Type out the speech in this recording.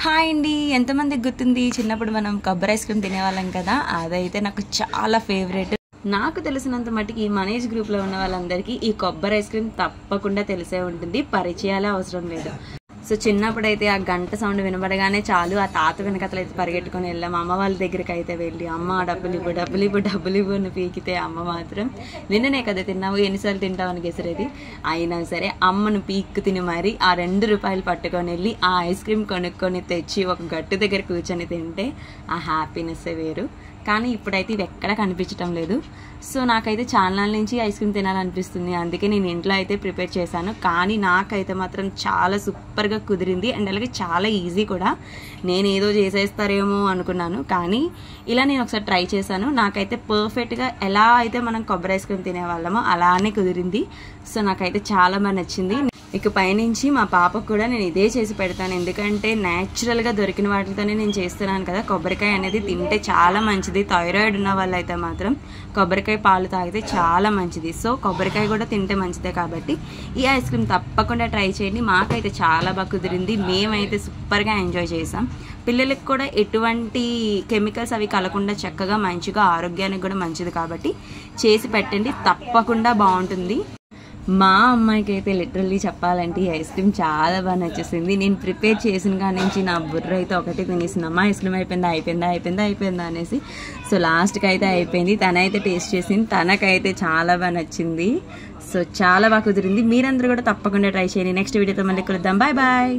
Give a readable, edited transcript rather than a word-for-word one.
Hi అండి, ఎంతమందికి గుర్తుంది చిన్నప్పుడు మనం కొబ్బరి ఐస్ క్రీమ్ తినేవాళ్ళం కదా. అదైతే నాకు చాలా ఫేవరెట్. నాకు తెలిసినంత మట్టుకి మన ఏజ్ గ్రూప్లో ఉన్న వాళ్ళందరికీ ఈ కొబ్బరి ఐస్ క్రీమ్ తప్పకుండా తెలిసే ఉంటుంది, పరిచయాలే అవసరం లేదు. సో చిన్నప్పుడు అయితే ఆ గంట సౌండ్ వినబడగానే చాలు ఆ తాత వెనకతలు అయితే పరిగెట్టుకొని వెళ్ళాం. అమ్మ వాళ్ళ దగ్గరికి అయితే వెళ్ళి అమ్మ డబ్బులు ఇవ్వు డబ్బులు ఇవ్వు డబ్బులు ఇవ్వు అని పీకితే అమ్మ మాత్రం నిన్ననే కదా తిన్నావు, ఎన్నిసార్లు తింటావు అని గెసిరేది. అయినా సరే అమ్మను పీక్కు తిని మరి ఆ 2 రూపాయలు పట్టుకొని వెళ్ళి ఆ ఐస్ క్రీమ్ కొనుక్కొని తెచ్చి ఒక గట్టు దగ్గర కూర్చొని తింటే ఆ హ్యాపీనెస్సే వేరు. కానీ ఇప్పుడైతే ఇవి ఎక్కడ కనిపించటం లేదు. సో నాకైతే చాలా నుంచి ఐస్ క్రీమ్ తినాలనిపిస్తుంది, అందుకే నేను ఇంట్లో అయితే ప్రిపేర్ చేశాను. కానీ నాకైతే మాత్రం చాలా సూపర్గా కుదిరింది అండ్ అలాగే చాలా ఈజీ కూడా. నేను ఏదో చేసేస్తారేమో అనుకున్నాను, కానీ ఇలా నేను ఒకసారి ట్రై చేశాను. నాకైతే పర్ఫెక్ట్గా ఎలా అయితే మనం కొబ్బరి ఐస్ క్రీమ్ తినేవాళ్ళమో అలానే కుదిరింది. సో నాకైతే చాలా బాగా నచ్చింది. ఇక పైనుంచి మా పాపకు కూడా నేను ఇదే చేసి పెడతాను, ఎందుకంటే న్యాచురల్గా దొరికిన వాటితోనే నేను చేస్తున్నాను కదా. కొబ్బరికాయ అనేది తింటే చాలా మంచిది. థైరాయిడ్ ఉన్న వాళ్ళు అయితే మాత్రం కొబ్బరికాయ పాలు తాగితే చాలా మంచిది. సో కొబ్బరికాయ కూడా తింటే మంచిదే కాబట్టి ఈ ఐస్ క్రీమ్ తప్పకుండా ట్రై చేయండి. మాకైతే చాలా బాగా కుదిరింది, మేమైతే సూపర్గా ఎంజాయ్ చేసాం. పిల్లలకు కూడా ఎటువంటి కెమికల్స్ అవి కలకుండా చక్కగా మంచిగా ఆరోగ్యానికి కూడా మంచిది కాబట్టి చేసి పెట్టండి, తప్పకుండా బాగుంటుంది. మా అమ్మాయికి అయితే లిటరల్లీ చెప్పాలంటే ఈ ఐస్ క్రీమ్ చాలా బాగా నచ్చేసింది. నేను ప్రిపేర్ చేసిన కాడి నుంచి నా బుర్ర అయితే ఒకటి తినేసింది, అమ్మ ఐస్ క్రీమ్ అయిపోయిందా అనేసి. సో లాస్ట్కి అయితే అయిపోయింది. తనైతే టేస్ట్ చేసింది, తనకైతే చాలా బాగా నచ్చింది. సో చాలా బాగా కుదిరింది. మీరందరూ కూడా తప్పకుండా ట్రై చేయండి. నెక్స్ట్ వీడియోతో మళ్ళీ కలుద్దాం. Bye bye.